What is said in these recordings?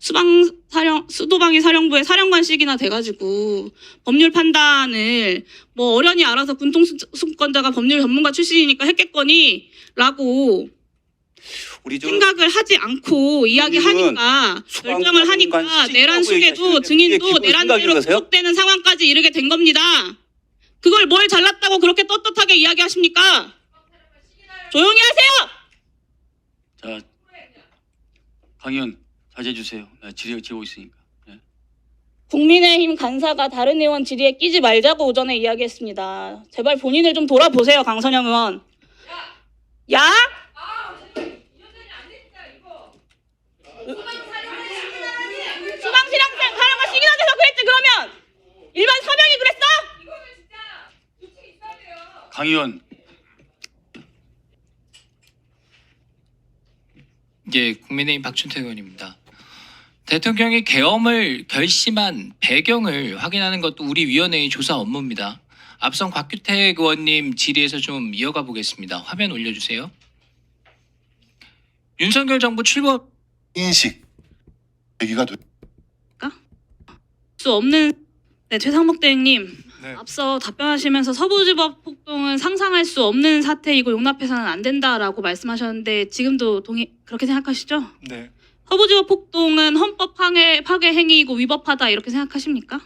수도방위 사령부의 사령관식이나 돼가지고 법률 판단을 뭐 어련히 알아서 군통수권자가 법률 전문가 출신이니까 했겠거니라고 우리 생각을 하지 않고 이야기하니까 결정을 하니까 내란 수계도 증인도 내란죄로 구속되는 상황까지 이르게 된 겁니다. 그걸 뭘 잘났다고 그렇게 떳떳하게 이야기하십니까? 조용히 하세요. 자, 강의원 자제해 주세요. 질의 지고 있으니까. 네. 국민의힘 간사가 다른 의원 질의에 끼지 말자고 오전에 이야기했습니다. 제발 본인을 좀 돌아보세요, 강선영 의원. 야? 수방실황 사령관 시기나 돼서 그랬지 그러면? 일반 서명이 그랬어? 강의원. 예, 국민의힘 박준태 의원입니다. 대통령이 계엄을 결심한 배경을 확인하는 것도 우리 위원회의 조사 업무입니다. 앞선 곽규택 의원님 질의에서 좀 이어가 보겠습니다. 화면 올려주세요. 윤석열 정부 출범 인식 얘기가 돼. 수 없는 최상목 대행님 네. 앞서 답변하시면서 서부지법 폭동은 상상할 수 없는 사태이고 용납해서는 안 된다라고 말씀하셨는데 지금도 그렇게 생각하시죠? 네. 서부지법 폭동은 헌법 파괴 행위이고 위법하다 이렇게 생각하십니까?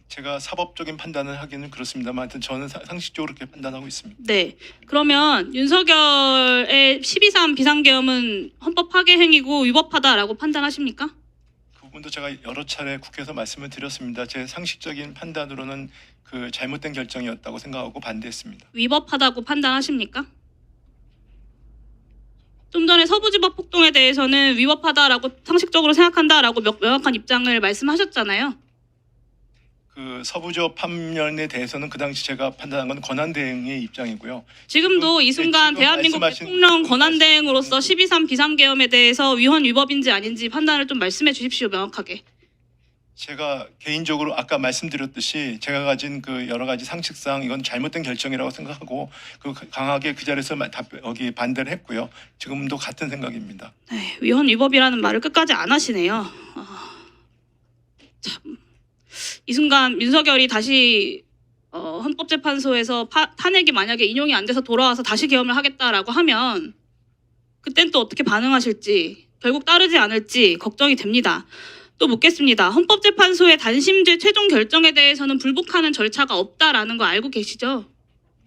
제가 사법적인 판단을 하기는 그렇습니다만 하여튼 저는 상식적으로 그렇게 판단하고 있습니다. 네. 그러면 윤석열의 12.3 비상계엄은 헌법 파괴 행위고 위법하다라고 판단하십니까? 그 부분도 제가 여러 차례 국회에서 말씀을 드렸습니다. 제 상식적인 판단으로는 그 잘못된 결정이었다고 생각하고 반대했습니다. 위법하다고 판단하십니까? 좀 전에 서부지법 폭동에 대해서는 위법하다라고 상식적으로 생각한다라고 명확한 입장을 말씀하셨잖아요. 그 서부지법 판면에 대해서는 그 당시 제가 판단한 건 권한대행의 입장이고요. 지금도 이 순간 지금 대한민국 말씀하신- 대통령 권한대행으로서 12.3 비상계엄에 대해서 위헌 위법인지 아닌지 판단을 좀 말씀해 주십시오. 명확하게. 제가 개인적으로 아까 말씀드렸듯이 제가 가진 그 여러 가지 상식상 이건 잘못된 결정이라고 생각하고 그 강하게 그 자리에서 여기 반대를 했고요. 지금도 같은 생각입니다. 네, 위헌 위법이라는 말을 끝까지 안 하시네요. 참. 이 순간 윤석열이 다시 헌법재판소에서 탄핵이 만약에 인용이 안 돼서 돌아와서 다시 계엄을 하겠다라고 하면 그땐 또 어떻게 반응하실지 결국 따르지 않을지 걱정이 됩니다. 또 묻겠습니다. 헌법재판소의 단심제 최종 결정에 대해서는 불복하는 절차가 없다라는 거 알고 계시죠?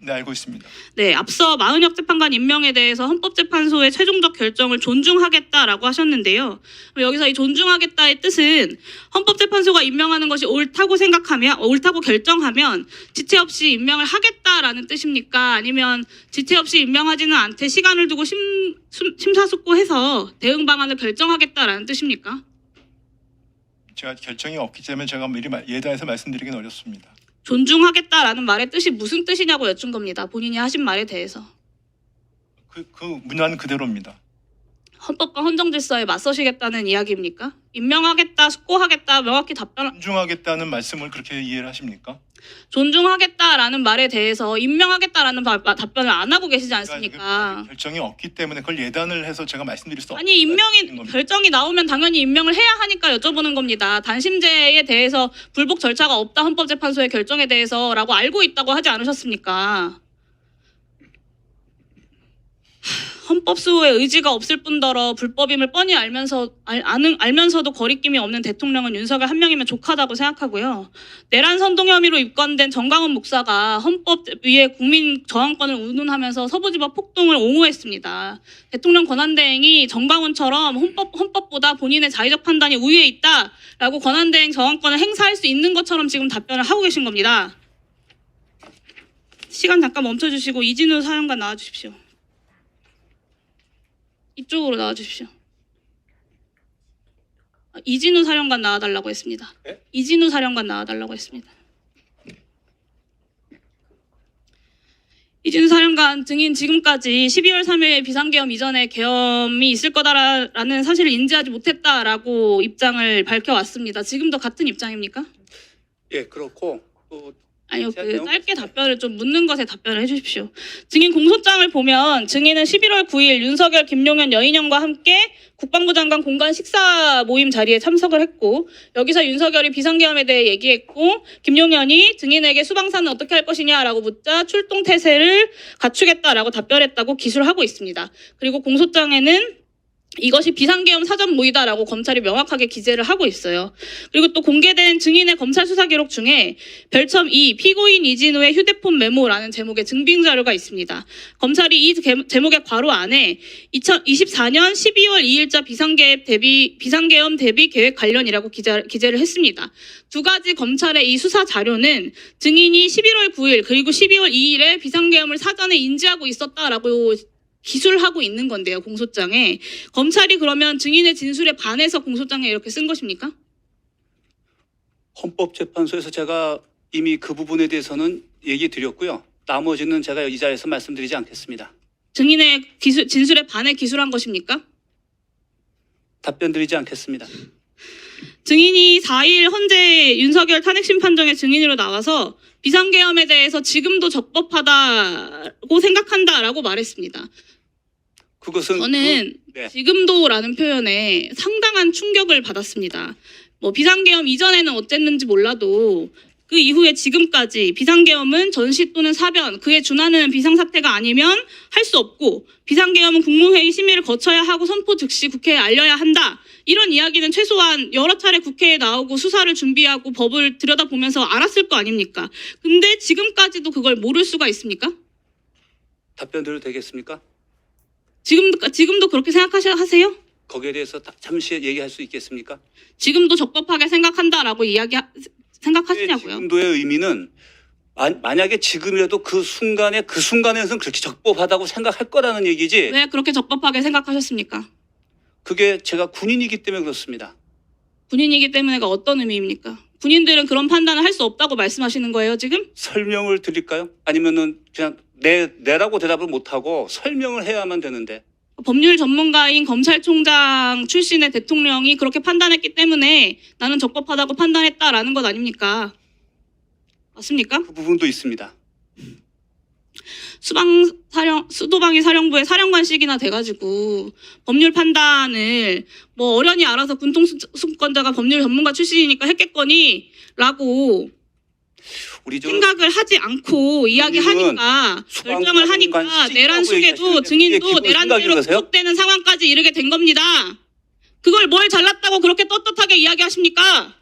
네, 알고 있습니다. 네, 앞서 마은혁 재판관 임명에 대해서 헌법재판소의 최종적 결정을 존중하겠다라고 하셨는데요. 여기서 이 존중하겠다의 뜻은 헌법재판소가 임명하는 것이 옳다고 결정하면 지체 없이 임명을 하겠다라는 뜻입니까? 아니면 지체 없이 임명하지는 않되 시간을 두고 심사숙고해서 대응 방안을 결정하겠다라는 뜻입니까? 제가 결정이 없기 때문에 제가 미리 예단해서 말씀드리기는 어렵습니다. 존중하겠다라는 말의 뜻이 무슨 뜻이냐고 여쭌 겁니다. 본인이 하신 말에 대해서. 그 문화는 그대로입니다. 헌법과 헌정질서에 맞서시겠다는 이야기입니까? 임명하겠다, 숙고하겠다 명확히 존중하겠다는 말씀을 그렇게 이해를 하십니까? 존중하겠다라는 말에 대해서 임명하겠다라는 답변을 안 하고 계시지 않습니까? 아직 결정이 없기 때문에 그걸 예단을 해서 제가 말씀드릴 수 없는 아니 결정이 나오면 당연히 임명을 해야 하니까 여쭤보는 겁니다. 단심제에 대해서 불복 절차가 없다 헌법재판소의 결정에 대해서라고 알고 있다고 하지 않으셨습니까? 헌법수호의 의지가 없을 뿐더러 불법임을 뻔히 알면서도 거리낌이 없는 대통령은 윤석열 한 명이면 족하다고 생각하고요. 내란 선동 혐의로 입건된 정강훈 목사가 헌법 위에 국민 저항권을 운운하면서 서부지법 폭동을 옹호했습니다. 대통령 권한대행이 정강훈처럼 헌법보다 본인의 자의적 판단이 우위에 있다라고 권한대행 저항권을 행사할 수 있는 것처럼 지금 답변을 하고 계신 겁니다. 시간 잠깐 멈춰주시고 이진우 사령관 나와주십시오. 이쪽으로 나와주십시오. 이진우 사령관 나와달라고 했습니다. 네? 이진우 사령관 나와달라고 했습니다. 이진우 사령관 증인 지금까지 12월 3일 비상계엄 이전에 계엄이 있을 거다라는 사실을 인지하지 못했다라고 입장을 밝혀왔습니다. 지금도 같은 입장입니까? 예, 그렇고 또 아니요, 제가 그 내용 짧게 답변을 좀 묻는 것에 답변을 해주십시오. 증인 공소장을 보면 증인은 11월 9일 윤석열, 김용현, 여인영과 함께 국방부 장관 공간 식사 모임 자리에 참석을 했고 여기서 윤석열이 비상계엄에 대해 얘기했고 김용현이 증인에게 수방사는 어떻게 할 것이냐라고 묻자 출동 태세를 갖추겠다라고 답변했다고 기술을 하고 있습니다. 그리고 공소장에는 이것이 비상계엄 사전 모의다라고 검찰이 명확하게 기재를 하고 있어요. 그리고 또 공개된 증인의 검찰 수사 기록 중에 별첨 2 피고인 이진우의 휴대폰 메모라는 제목의 증빙 자료가 있습니다. 검찰이 이 제목의 괄호 안에 2024년 12월 2일자 비상계엄 대비 계획 관련이라고 기재를 했습니다. 두 가지 검찰의 이 수사 자료는 증인이 11월 9일 그리고 12월 2일에 비상계엄을 사전에 인지하고 있었다라고 기술하고 있는 건데요, 공소장에. 검찰이 그러면 증인의 진술에 반해서 공소장에 이렇게 쓴 것입니까? 헌법재판소에서 제가 이미 그 부분에 대해서는 얘기 드렸고요. 나머지는 제가 이 자리에서 말씀드리지 않겠습니다. 증인의 진술에 반해 기술한 것입니까? 답변 드리지 않겠습니다. 증인이 4일 헌재 윤석열 탄핵심판정의 증인으로 나와서 비상계엄에 대해서 지금도 적법하다고 생각한다라고 말했습니다. 그것은 저는 네. 지금도라는 표현에 상당한 충격을 받았습니다. 뭐 비상계엄 이전에는 어쨌는지 몰라도 그 이후에 지금까지 비상계엄은 전시 또는 사변, 그에 준하는 비상사태가 아니면 할 수 없고 비상계엄은 국무회의 심의를 거쳐야 하고 선포 즉시 국회에 알려야 한다. 이런 이야기는 최소한 여러 차례 국회에 나오고 수사를 준비하고 법을 들여다보면서 알았을 거 아닙니까? 근데 지금까지도 그걸 모를 수가 있습니까? 답변 드려도 되겠습니까? 지금도 그렇게 생각하세요? 거기에 대해서 잠시 얘기할 수 있겠습니까? 지금도 적법하게 생각한다라고 생각하시냐고요? 지금도의 의미는 만약에 지금이라도 그 순간에서는 그렇게 적법하다고 생각할 거라는 얘기지. 왜 그렇게 적법하게 생각하셨습니까? 그게 제가 군인이기 때문에 그렇습니다. 군인이기 때문에가 어떤 의미입니까? 군인들은 그런 판단을 할 수 없다고 말씀하시는 거예요, 지금? 설명을 드릴까요? 아니면은 그냥 네라고 대답을 못하고 설명을 해야만 되는데. 법률 전문가인 검찰총장 출신의 대통령이 그렇게 판단했기 때문에 나는 적법하다고 판단했다라는 것 아닙니까? 맞습니까? 그 부분도 있습니다. 수도방위 사령부의 사령관식이나 돼가지고 법률 판단을 뭐 어련히 알아서 군통수권자가 법률 전문가 출신이니까 했겠거니 라고 우리 저 생각을 하지 않고 이야기하니까 결정을 하니까 내란 수계도 증인도 내란죄로 구속되는 상황까지 이르게 된 겁니다. 그걸 뭘 잘났다고 그렇게 떳떳하게 이야기하십니까?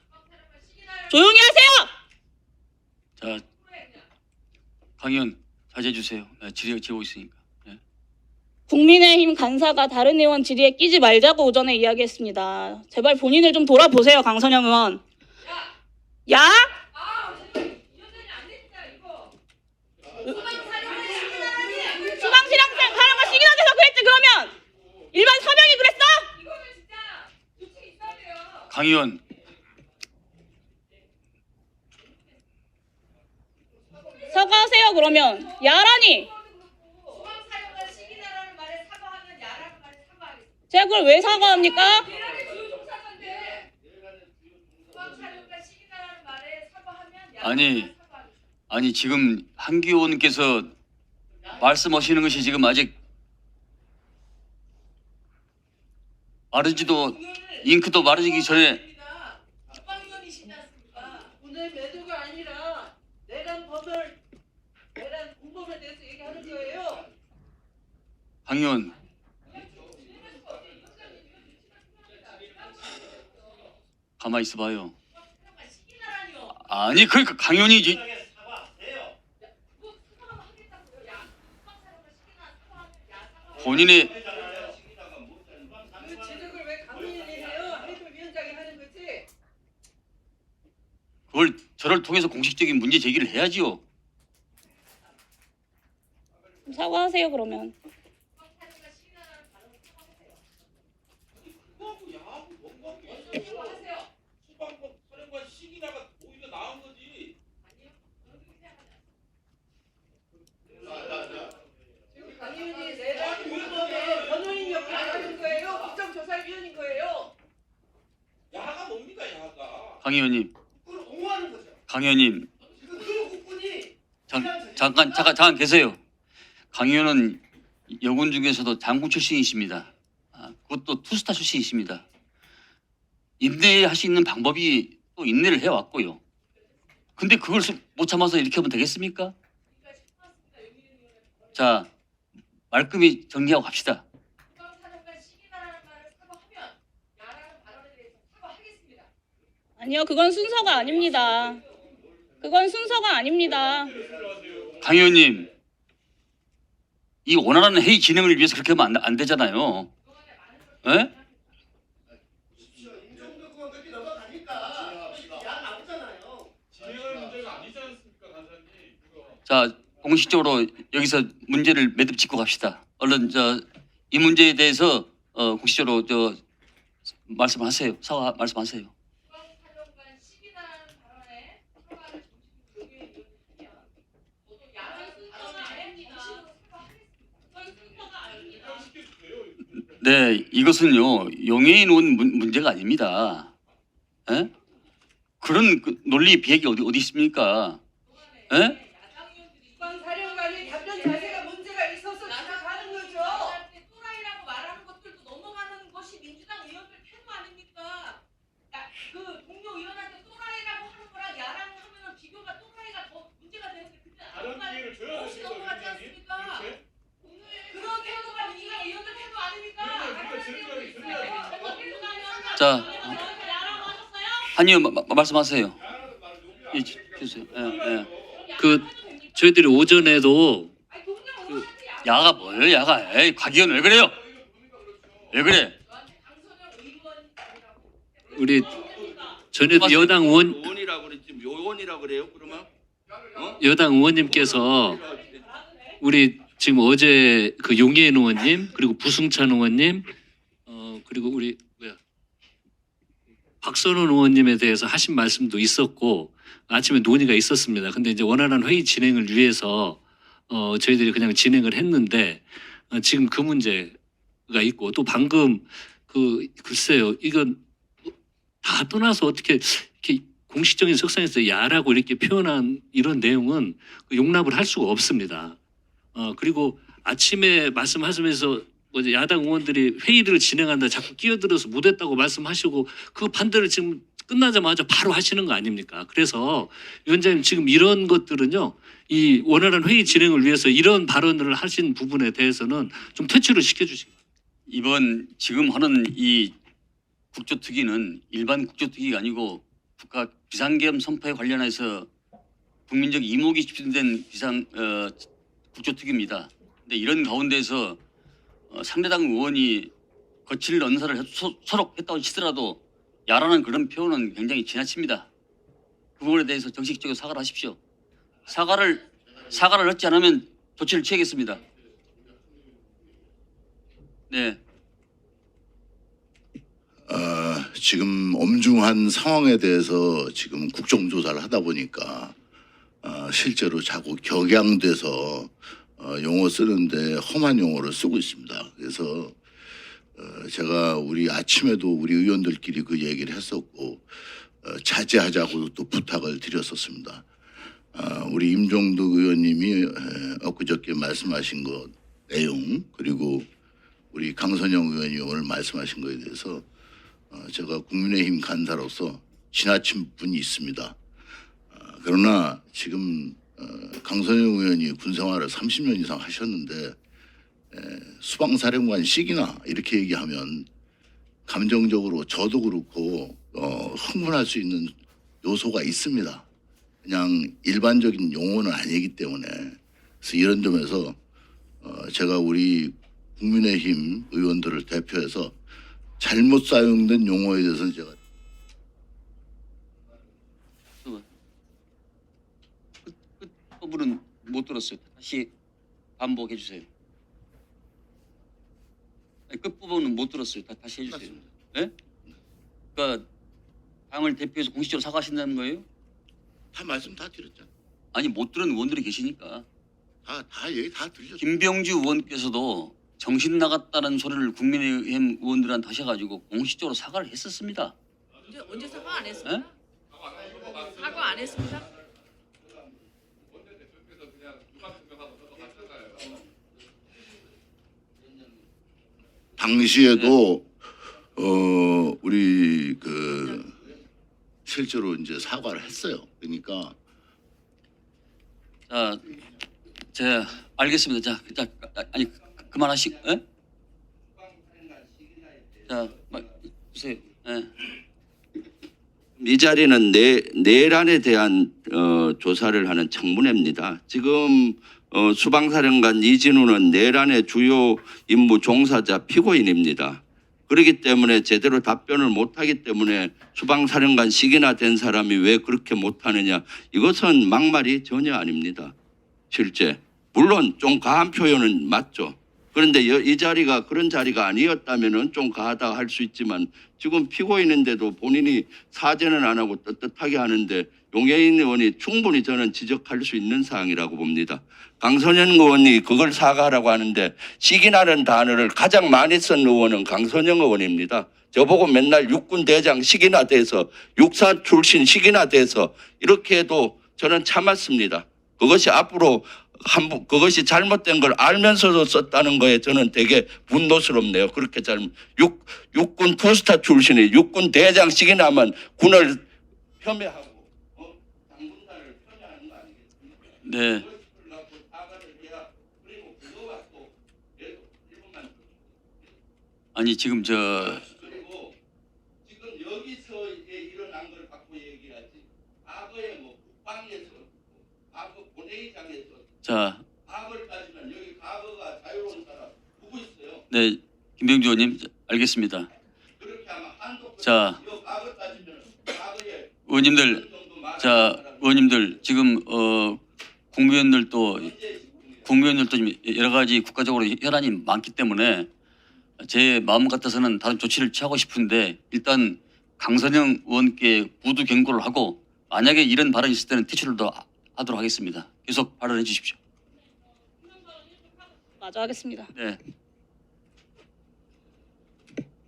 조용히 하세요. 자, 강의원 자제해 주세요. 질의하고 있으니까. 네. 국민의힘 간사가 다른 의원 질의에 끼지 말자고 오전에 이야기했습니다. 제발 본인을 좀 돌아보세요, 강선영 의원. 야? 수방실황장 사령관 시기나돼서 그랬지 그러면? 일반 서명이 그랬어? 강의원 사과하세요 그러면. 야라니. 제가 그걸 왜 사과합니까? 아니 지금 한기 의원님께서 말씀하시는 것이 지금 아직 마르지도 잉크도 마르기 전에 오늘 매도가 아니라 내란 공범에 대해서 얘기하는 거예요. 강 의원 가만히 있어봐요. 아니 그러니까 강 의원이 본인의 그 지적을 왜 강민이 해요? 해설위원장이 하는 거지. 그걸 저를 통해서 공식적인 문제 제기를 해야지요. 사과하세요 그러면. 지금 강민이 내란 공범의 변호인 역할을 하는 거예요. 국정조사위원인 거예요. 강 의원님, 강 의원님, 지금 그 국군이 잠깐 계세요. 강 의원은 여군 중에서도 장군 출신이십니다. 그것도 투스타 출신이십니다. 인내할 수 있는 방법이 또 인내를 해왔고요. 근데 그걸 못 참아서 이렇게 하면 되겠습니까? 자, 말끔히 정리하고 갑시다. 국방사령관 시기나라는 말을 사과하면 야라는 발언에 대해서 사과하겠습니다. 아니요, 그건 순서가 아닙니다. 그건 순서가 아닙니다. 강 의원님, 이 원활한 회의 진행을 위해서 그렇게 하면 안 되잖아요. 예? 자, 공식적으로 여기서 문제를 매듭 짓고 갑시다. 얼른 이 문제에 대해서 공식적으로 말씀하세요. 사과 말씀하세요. 국방사령관 시기나라는 발언에 사과를 정식으로 요구해 주시면 저도 야라는 순서가 아닙니다. 그건 순서가 아닙니다. 네, 이것은요 용해인 온 문제가 아닙니다. 예? 그런 논리 비약이 어디 있습니까? 예? 국방사령관이 답변 자세가 문제가 있어서 지적하는 거죠. 또라이라고 말하는 것들도 넘어가는 것이 민주당 의원들 태도 아닙니까? 그 동료 의원한테 또라이라고 하는 거랑 야랑 하면 비교가 또라이가 더 문제가 되는데 그때 다른 기회를 줘야 혹시 넘어가지 않습니까? 그런 태도가 민주당 의원들 태도 아닙니까? 자, 한 의원 말씀하세요. 예, 주세요. 저희들이 오전에도 야가 뭐예요, 야가? 에이, 곽 의원 왜 그래요? 왜 그래? 우리 전에도 여당 의원이라고 그랬지 요원이라고 그래요? 그러면 여당 의원님께서 우리 지금 어제 그 용해인 의원님 그리고 부승찬 의원님 그리고 우리 박선원 의원님에 대해서 하신 말씀도 있었고 아침에 논의가 있었습니다. 근데 이제 원활한 회의 진행을 위해서 저희들이 그냥 진행을 했는데 지금 그 문제가 있고 또 방금 글쎄요 이건 다 떠나서 어떻게 이렇게 공식적인 석상에서 야라고 이렇게 표현한 이런 내용은 용납을 할 수가 없습니다. 그리고 아침에 말씀하시면서 야당 의원들이 회의를 진행한다 자꾸 끼어들어서 못했다고 말씀하시고 그 반대를 지금 끝나자마자 바로 하시는 거 아닙니까? 그래서 위원장님 지금 이런 것들은요 이 원활한 회의 진행을 위해서 이런 발언을 하신 부분에 대해서는 좀 퇴출을 시켜주시기 바랍니다. 이번 지금 하는 이 국조특위는 일반 국조특위가 아니고 국가 비상계엄 선포에 관련해서 국민적 이목이 집중된 국조특위입니다. 근데 이런 가운데서 상대당 의원이 거칠 언사를 서로 했다고 치더라도 야라는 그런 표현은 굉장히 지나칩니다. 그 부분에 대해서 정식적으로 사과를 하십시오. 사과를 하지 않으면 조치를 취하겠습니다. 네. 지금 엄중한 상황에 대해서 지금 국정조사를 하다 보니까 실제로 자꾸 격양돼서 용어 쓰는데 험한 용어를 쓰고 있습니다. 그래서 제가 우리 아침에도 우리 의원들끼리 그 얘기를 했었고 자제하자고 또 부탁을 드렸었습니다. 우리 임종득 의원님이 엊그저께 말씀하신 것 내용 그리고 우리 강선영 의원이 오늘 말씀하신 것에 대해서 제가 국민의힘 간사로서 지나친 부분이 있습니다. 그러나 지금 강선영 의원이 군생활을 30년 이상 하셨는데 수방사령관 시기나 이렇게 얘기하면 감정적으로 저도 그렇고 흥분할 수 있는 요소가 있습니다. 그냥 일반적인 용어는 아니기 때문에 그래서 이런 점에서 제가 우리 국민의힘 의원들을 대표해서 잘못 사용된 용어에 대해서는 제가 끝 부분은 못 들었어요. 다시 반복해 주세요. 끝 부분은 못 들었어요. 다시 해주세요. 네? 그러니까 당을 대표해서 공식적으로 사과하신다는 거예요? 다 말씀 다 드렸잖아요. 아니 못 들은 의원들이 계시니까. 다 얘기 다 들렸죠. 김병주 의원께서도 정신 나갔다는 소리를 국민의힘 의원들한테 하셔가지고 공식적으로 사과를 했었습니다. 언제 사과 안 했습니다? 네? 사과 안 했습니다. 당시에도 우리 그 실제로 이제 사과를 했어요. 그러니까 자, 제가 알겠습니다. 자, 아니 그만하시고, 예? 자, 보세요. 예. 이 자리는 내란에 대한 조사를 하는 청문회입니다. 지금 수방사령관 이진우는 내란의 주요 임무 종사자 피고인입니다. 그렇기 때문에 제대로 답변을 못하기 때문에 수방사령관식이나 된 사람이 왜 그렇게 못하느냐, 이것은 막말이 전혀 아닙니다. 실제 물론 좀 과한 표현은 맞죠. 그런데 이 자리가 그런 자리가 아니었다면은 좀 과하다 할 수 있지만 지금 피고인인데도 본인이 사죄는 안 하고 떳떳하게 하는데 용해인 의원이 충분히 저는 지적할 수 있는 사항이라고 봅니다. 강선현 의원이 그걸 사과하라고 하는데 식이나는 단어를 가장 많이 쓴 의원은 강선영 의원입니다. 저보고 맨날 육군 대장 식이나 돼서 육사 출신 식이나 돼서 이렇게 해도 저는 참았습니다. 그것이 앞으로 그것이 잘못된 걸 알면서도 썼다는 거에 저는 되게 분노스럽네요. 그렇게 육군 투스타 출신이 육군 대장식이나만 군을 폄훼하고 당군단을 폄훼하는 거 아니겠습니까? 네. 아니 지금 그리고 지금 여기서 일어난 걸 갖고 얘기하지. 과거에 뭐 국방에서, 과거 본회의장에서 자, 과거를 따지면 여기 과거가 자유로운 사람 누구 있어요? 네, 김병주 의원님 알겠습니다. 그렇게 하면 한도. 자, 과거 따지면 과거에 의원님들, 자, 의원님들 지금 국무위원들도 지금 여러 가지 국가적으로 혈안이 많기 때문에 제 마음 같아서는 다른 조치를 취하고 싶은데 일단 강선영 의원께 구두 경고를 하고 만약에 이런 발언이 있을 때는 퇴출을 더 하도록 하겠습니다. 계속 발언해 주십시오. 마저 하겠습니다. 네.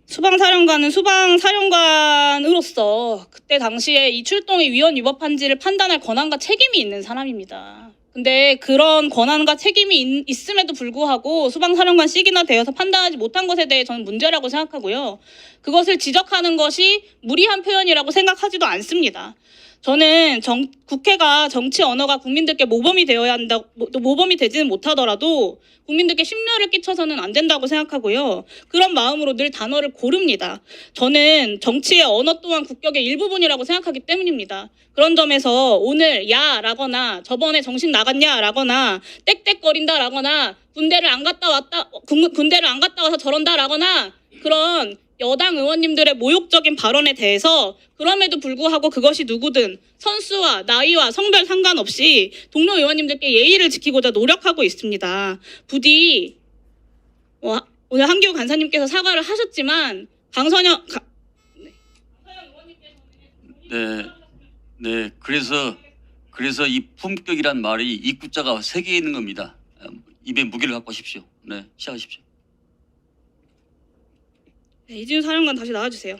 수방사령관은 수방사령관으로서 그때 당시에 이 출동이 위헌 위법한지를 판단할 권한과 책임이 있는 사람입니다. 근데 그런 권한과 책임이 있음에도 불구하고 수방사령관식이나 되어서 판단하지 못한 것에 대해 저는 문제라고 생각하고요. 그것을 지적하는 것이 무리한 표현이라고 생각하지도 않습니다. 저는 국회가 정치 언어가 국민들께 모범이 되어야 한다, 모범이 되지는 못하더라도 국민들께 심려를 끼쳐서는 안 된다고 생각하고요. 그런 마음으로 늘 단어를 고릅니다. 저는 정치의 언어 또한 국격의 일부분이라고 생각하기 때문입니다. 그런 점에서 오늘 야라거나 저번에 정신 나갔냐라거나 떽떽거린다라거나 군대를 안 갔다 와서 저런다라거나 그런 여당 의원님들의 모욕적인 발언에 대해서 그럼에도 불구하고 그것이 누구든 선수와 나이와 성별 상관없이 동료 의원님들께 예의를 지키고자 노력하고 있습니다. 부디 오늘 한기호 간사님께서 사과를 하셨지만 강선영 의원님께서는 네. 그래서 이 품격이란 말이 입구자가 세 개 있는 겁니다. 입에 무게를 갖고 하십시오. 네, 시작하십시오. 네, 이진우 사령관 다시 나와주세요.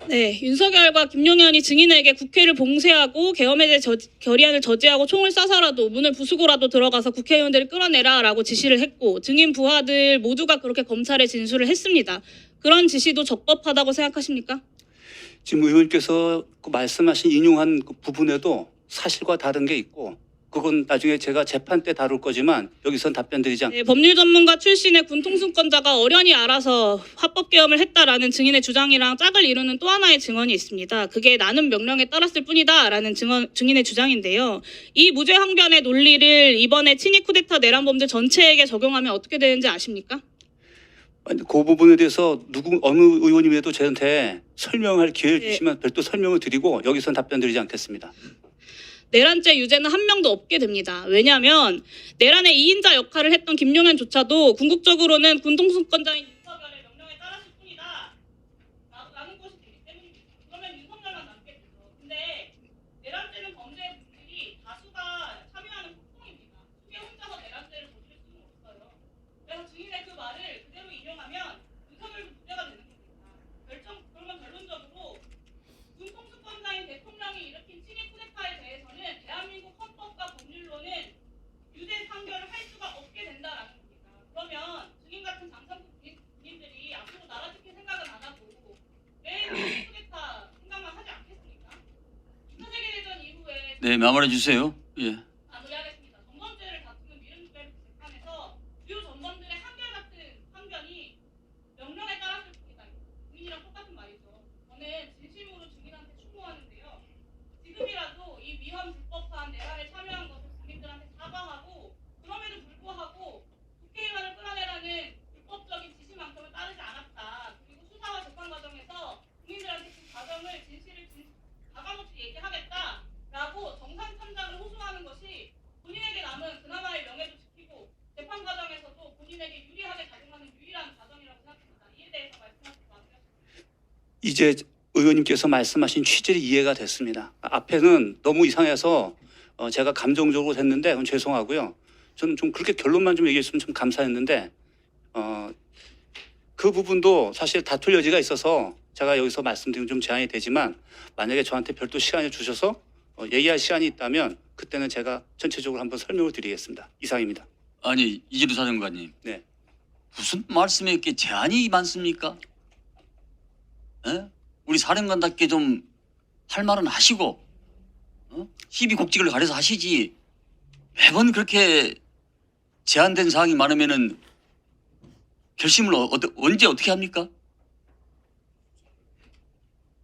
네, 윤석열과 김용현이 증인에게 국회를 봉쇄하고 계엄에 대해 결의안을 저지하고 총을 쏴서라도 문을 부수고라도 들어가서 국회의원들을 끌어내라라고 지시를 했고 증인 부하들 모두가 그렇게 검찰에 진술을 했습니다. 그런 지시도 적법하다고 생각하십니까? 지금 의원께서 그 말씀하신 인용한 그 부분에도 사실과 다른 게 있고 그건 나중에 제가 재판 때 다룰 거지만 여기선 답변 드리지 않겠습니다. 네, 법률 전문가 출신의 군통수권자가 어련히 알아서 합법계엄을 했다라는 증인의 주장이랑 짝을 이루는 또 하나의 증언이 있습니다. 그게 나는 명령에 따랐을 뿐이다라는 증인의 주장인데요. 이 무죄항변의 논리를 이번에 친위 쿠데타 내란범들 전체에게 적용하면 어떻게 되는지 아십니까? 아니, 그 부분에 대해서 어느 의원님에도 저한테 설명할 기회를 네. 주시면 별도 설명을 드리고 여기선 답변 드리지 않겠습니다. 내란죄 유죄는 한 명도 없게 됩니다. 왜냐하면 내란의 2인자 역할을 했던 김용현조차도 궁극적으로는 군통수권자인 윤석열의 명령에 따랐을 뿐이다 라는 것이 되기 때문입니다. 그러면 윤석열만 남게 되죠. 근데 내란죄는 범죄의 분들이 다수가 참여하는 폭동입니다. 그게 혼자서 내란죄를 저지를 수는 없어요. 그래서 증인의 그 말을 그대로 인용하면 윤석열 네, 마무리해 주세요. 예. 마무리하겠습니다. 전범죄를 다투는 미른투표 재판에서 주요 전범들의 한결같은 판결이 명령에 따랐을 뿐이다. 국민이랑 똑같은 말이죠. 저는 진심으로 주민한테 충고하는데요. 지금이라도 이 위헌 불법한 내란에 참여한 것을 국민들한테 사과하고 그럼에도 불구하고 국회의원을 끌어내라는 불법적인 지시만큼은 따르지 않았다. 그리고 수사와 재판 과정에서 국민들한테 그 과정을 진실을 가감없이 얘기하겠다라고 정상 참작을 호소하는 것이 본인에게 남은 그나마의 명예도 지키고 재판 과정에서도 본인에게 유리하게 작용하는 유일한 과정이라고 생각합니다. 이에 대해서 말씀하실 것 같아요. 이제 의원님께서 말씀하신 취지를 이해가 됐습니다. 앞에는 너무 이상해서 제가 감정적으로 했는데 그건 죄송하고요. 저는 좀 그렇게 결론만 좀 얘기했으면 좀 감사했는데 그 부분도 사실 다툴 여지가 있어서 제가 여기서 말씀드리면 좀 제한이 되지만 만약에 저한테 별도 시간을 주셔서 얘기할 시간이 있다면 그때는 제가 전체적으로 한번 설명을 드리겠습니다. 이상입니다. 아니 이재두 사령관님. 네. 무슨 말씀에 이렇게 제한이 많습니까? 예? 우리 사령관답게 좀 할 말은 하시고 희비곡직을 가려서 하시지 매번 그렇게 제한된 사항이 많으면은 결심을 언제 어떻게 합니까?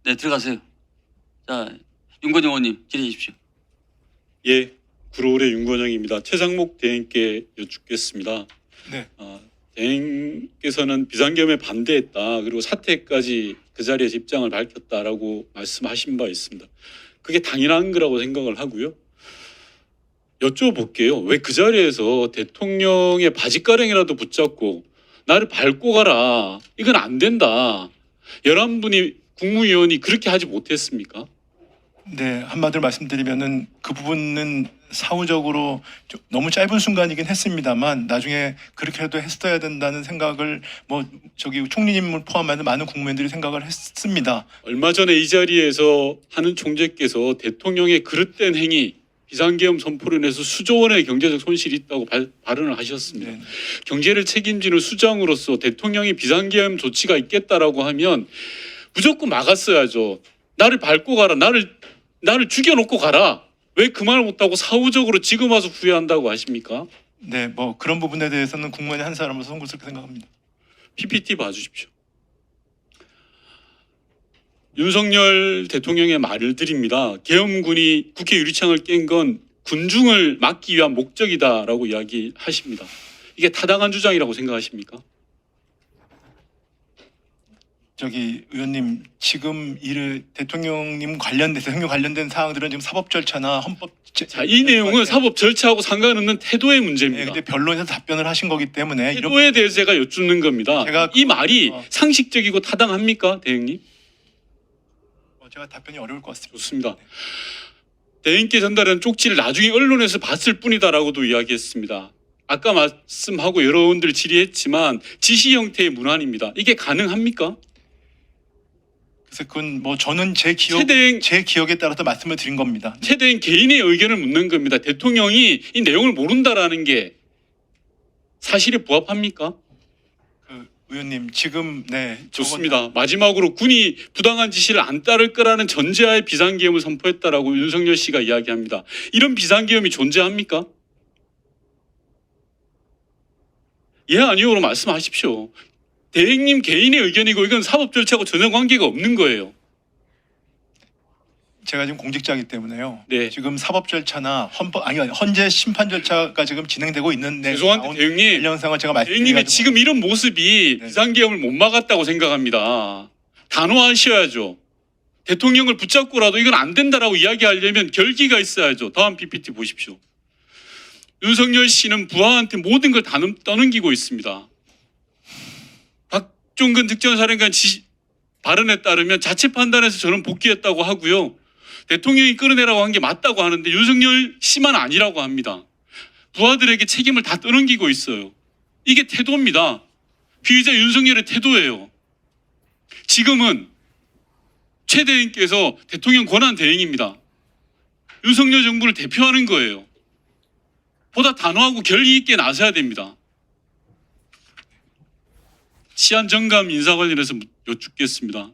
네, 들어가세요. 자, 윤건영 의원님 질의해 주십시오. 예, 구로울의 윤건영입니다. 최상목 대행께 여쭙겠습니다. 네. 대행께서는 비상계엄에 반대했다. 그리고 사퇴까지 그 자리에서 입장을 밝혔다라고 말씀하신 바 있습니다. 그게 당연한 거라고 생각을 하고요. 여쭤볼게요. 왜 그 자리에서 대통령의 바지가랑이라도 붙잡고 나를 밟고 가라. 이건 안 된다. 11분이 국무위원이 그렇게 하지 못했습니까? 네, 한마디로 말씀드리면은 그 부분은 사후적으로 좀 너무 짧은 순간이긴 했습니다만 나중에 그렇게라도 했어야 된다는 생각을 뭐 저기 총리님을 포함하는 많은 국민들이 생각을 했습니다. 얼마 전에 이 자리에서 하는 총재께서 대통령의 그릇된 행위 비상계엄 선포로 인해서 수조 원의 경제적 손실이 있다고 발언을 하셨습니다. 네. 경제를 책임지는 수장으로서 대통령이 비상계엄 조치가 있겠다라고 하면 무조건 막았어야죠. 나를 밟고 가라. 나를 죽여놓고 가라. 왜 그 말 못하고 사후적으로 지금 와서 후회한다고 하십니까? 네, 뭐 그런 부분에 대해서는 국무원의 한 사람으로서 송구스럽게 생각합니다. PPT 봐주십시오. 윤석열 대통령의 말을 드립니다. 계엄군이 국회 유리창을 깬 건 군중을 막기 위한 목적이다라고 이야기하십니다. 이게 타당한 주장이라고 생각하십니까? 저기 의원님 지금 대통령 관련된 사항들은 지금 사법 절차나 헌법 자, 이 내용은 사법 절차하고 상관없는 태도의 문제입니다. 네, 근데 변론에서 답변을 하신 거기 때문에 태도에 대해서 제가 여쭙는 겁니다. 제가 이 말이 상식적이고 타당합니까, 대행님? 제가 답변이 어려울 것 같습니다. 좋습니다. 대행께 전달한 쪽지를 나중에 언론에서 봤을 뿐이다라고도 이야기했습니다. 아까 말씀하고 여러분들 질의했지만 지시 형태의 문안입니다. 이게 가능합니까? 그래서 그건 뭐 저는 제 기억에 따라서 말씀을 드린 겁니다. 최대한 개인의 의견을 묻는 겁니다. 대통령이 이 내용을 모른다라는 게 사실에 부합합니까? 그 의원님 지금 네 좋습니다. 마지막으로 군이 부당한 지시를 안 따를 거라는 전제하에 비상계엄을 선포했다라고 윤석열 씨가 이야기합니다. 이런 비상계엄이 존재합니까? 예 아니오로 말씀하십시오. 대행님 개인의 의견이고 이건 사법 절차하고 전혀 관계가 없는 거예요. 제가 지금 공직자이기 때문에요. 네. 지금 사법 절차나 헌재 심판 절차가 지금 진행되고 있는데 죄송한데 대행님, 영상을 제가 대행님의 말씀드리고 지금 이런 모습이 네. 비상계엄을 못 막았다고 생각합니다. 단호하셔야죠. 대통령을 붙잡고라도 이건 안 된다라고 이야기하려면 결기가 있어야죠. 다음 PPT 보십시오. 윤석열 씨는 부하한테 모든 걸 다 떠넘기고 있습니다. 박종근 특전사령관 발언에 따르면 자체 판단해서 저는 복귀했다고 하고요. 대통령이 끌어내라고 한 게 맞다고 하는데 윤석열 씨만 아니라고 합니다. 부하들에게 책임을 다 떠넘기고 있어요. 이게 태도입니다. 피의자 윤석열의 태도예요. 지금은 최 대행께서 대통령 권한 대행입니다. 윤석열 정부를 대표하는 거예요. 보다 단호하고 결의 있게 나서야 됩니다. 치안 정감 인사 관련해서 여쭙겠습니다.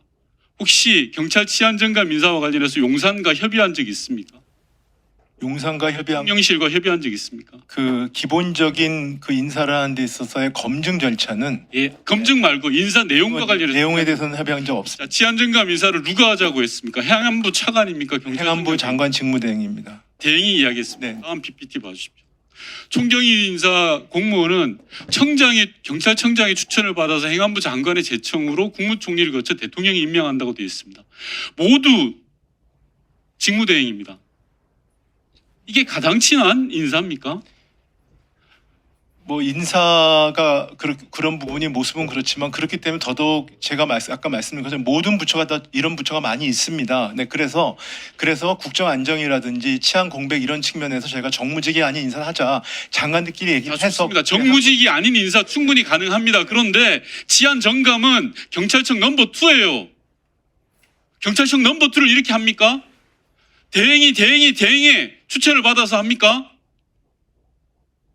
혹시 경찰 치안 정감 인사와 관련해서 용산과 협의한 적 있습니까? 용산과 협의한 대통령실과 협의한 적 있습니까? 그 기본적인 그 인사를 하는 데 있어서의 검증 절차는 예, 검증 말고 인사 내용과 관련해서 내용에 대해서는 협의한 적 없습니다. 자, 치안정감 인사를 누가 하자고 했습니까? 행안부 차관입니까? 행안부 장관 직무대행입니다. 대행이 이야기했습니다. 네. 다음 PPT 봐주십시오. 총경위 인사 공무원은 경찰청장의 추천을 받아서 행안부 장관의 제청으로 국무총리를 거쳐 대통령이 임명한다고 되어 있습니다. 모두 직무대행입니다. 이게 가장 친한 인사입니까? 뭐 인사가 그런 부분이 모습은 그렇지만 그렇기 때문에 더더욱 제가 아까 말씀드린 것처럼 모든 부처가 다 이런 부처가 많이 있습니다. 네, 그래서 국정 안정이라든지 치안 공백 이런 측면에서 저희가 정무직이 아닌 인사를 하자 장관들끼리 얘기를 해서 좋습니다. 정무직이 아닌 인사 충분히 가능합니다. 그런데 치안 정감은 경찰청 넘버 2예요. 경찰청 넘버 2를 이렇게 합니까? 대행의 추천을 받아서 합니까?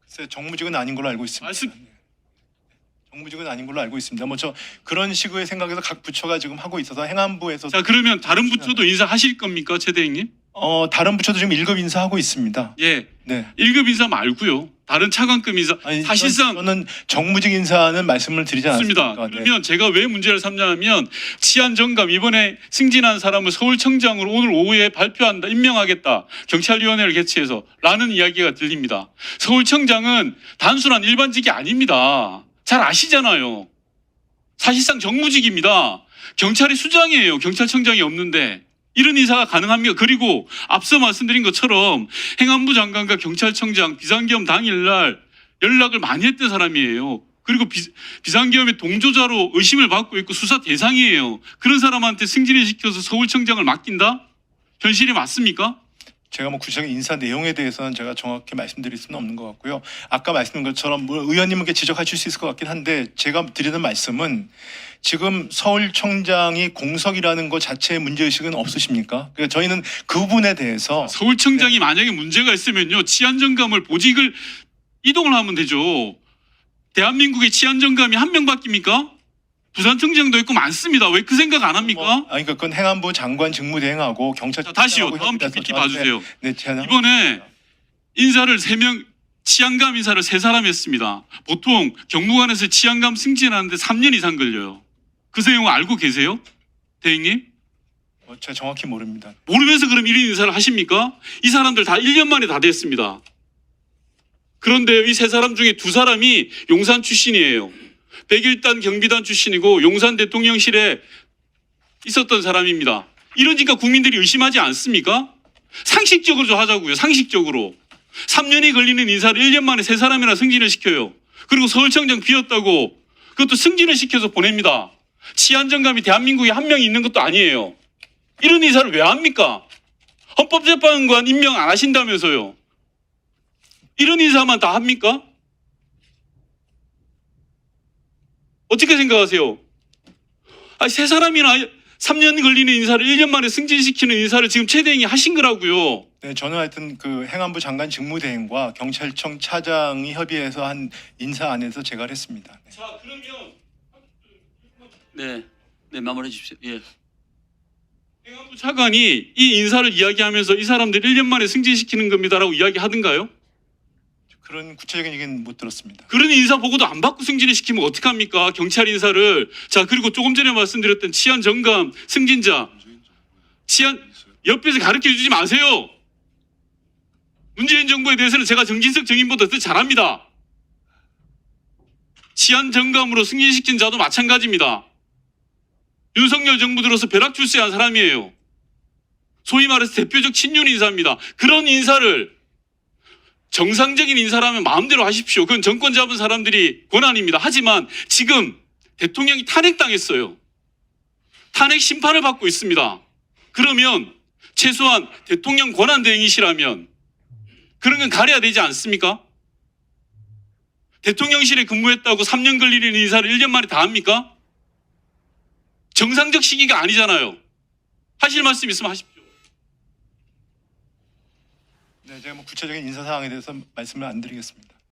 글쎄, 정무직은 아닌 걸로 알고 있습니다. 말씀- 네. 정무직은 아닌 걸로 알고 있습니다. 뭐 저 그런 식의 생각에서 각 부처가 지금 하고 있어서 행안부에서 자, 그러면 다른 부처도 인사하실 겁니까, 최 대행님? 다른 부처도 지금 1급 인사하고 있습니다. 예, 네. 1급 인사 말고요. 다른 차관급 인사. 아니, 사실상 저는 정무직 인사는 말씀을 드리지 좋습니다. 않았습니까? 네. 그러면 제가 왜 문제를 삼냐면 치안정감 이번에 승진한 사람을 서울청장으로 오늘 오후에 발표한다, 임명하겠다, 경찰위원회를 개최해서 라는 이야기가 들립니다. 서울청장은 단순한 일반직이 아닙니다. 잘 아시잖아요. 사실상 정무직입니다. 경찰이 수장이에요. 경찰청장이 없는데. 이런 인사가 가능합니까? 그리고 앞서 말씀드린 것처럼 행안부 장관과 경찰청장 비상계엄 당일날 연락을 많이 했던 사람이에요. 그리고 비상계엄의 동조자로 의심을 받고 있고 수사 대상이에요. 그런 사람한테 승진을 시켜서 서울청장을 맡긴다? 현실이 맞습니까? 제가 뭐 구체적인 인사 내용에 대해서는 제가 정확히 말씀드릴 수는 없는 것 같고요. 아까 말씀드린 것처럼 뭐 의원님께 지적하실 수 있을 것 같긴 한데 제가 드리는 말씀은 지금 서울청장이 공석이라는 것 자체의 문제의식은 없으십니까? 그러니까 저희는 그 부분에 대해서 서울청장이 만약에 문제가 있으면요, 치안정감을 보직을 이동을 하면 되죠. 대한민국의 치안정감이 한 명 바뀝니까? 부산청장도 있고 많습니다. 왜 그 생각 안 합니까? 그러니까 그건 행안부 장관 직무대행하고 경찰. 자, 다시요. 다음 PPT 봐주세요. 네, 제가 이번에 인사를 3명, 치안감 인사를 3사람 했습니다. 보통 경무관에서 치안감 승진하는데 3년 이상 걸려요. 그 내용 알고 계세요? 대행님? 제가 정확히 모릅니다. 모르면서 그럼 1인 인사를 하십니까? 이 사람들 다 1년 만에 다 됐습니다. 그런데 이 3사람 중에 2사람이 용산 출신이에요. 101단 경비단 출신이고 용산 대통령실에 있었던 사람입니다. 이러니까 국민들이 의심하지 않습니까? 상식적으로 좀 하자고요. 상식적으로. 3년이 걸리는 인사를 1년 만에 3사람이나 승진을 시켜요. 그리고 서울청장 비었다고 그것도 승진을 시켜서 보냅니다. 치안정감이 대한민국에 한 명이 있는 것도 아니에요. 이런 인사를 왜 합니까? 헌법재판관 임명 안 하신다면서요. 이런 인사만 다 합니까? 어떻게 생각하세요? 3사람이나 3년 걸리는 인사를 1년 만에 승진시키는 인사를 지금 최 대행이 하신 거라고요. 네, 저는 하여튼 그 행안부 장관 직무대행과 경찰청 차장이 협의해서 한 인사 안에서 제가 했습니다. 네. 자, 그러면 네, 마무리해 주십시오. 예. 행안부 차관이 이 인사를 이야기하면서 이 사람들 1년 만에 승진시키는 겁니다라고 이야기하던가요? 그런 구체적인 얘기는 못 들었습니다. 그런 인사 보고도 안 받고 승진을 시키면 어떡합니까? 경찰 인사를. 자, 그리고 조금 전에 말씀드렸던 치안 정감 승진자. 옆에서 가르쳐 주지 마세요. 문재인 정부에 대해서는 제가 정진석 정인보다 더 잘합니다. 치안 정감으로 승진시킨 자도 마찬가지입니다. 윤석열 정부 들어서 벼락 출세한 사람이에요. 소위 말해서 대표적 친윤 인사입니다. 그런 인사를 정상적인 인사라면 마음대로 하십시오. 그건 정권 잡은 사람들이 권한입니다. 하지만 지금 대통령이 탄핵당했어요. 탄핵 심판을 받고 있습니다. 그러면 최소한 대통령 권한 대행이시라면 그런 건 가려야 되지 않습니까? 대통령실에 근무했다고 3년 걸리는 인사를 1년 만에 다 합니까? 정상적 시기가 아니잖아요. 하실 말씀 있으면 하십시오. 네, 제가 뭐 구체적인 인사 사항에 대해서 말씀을 안 드리겠습니다.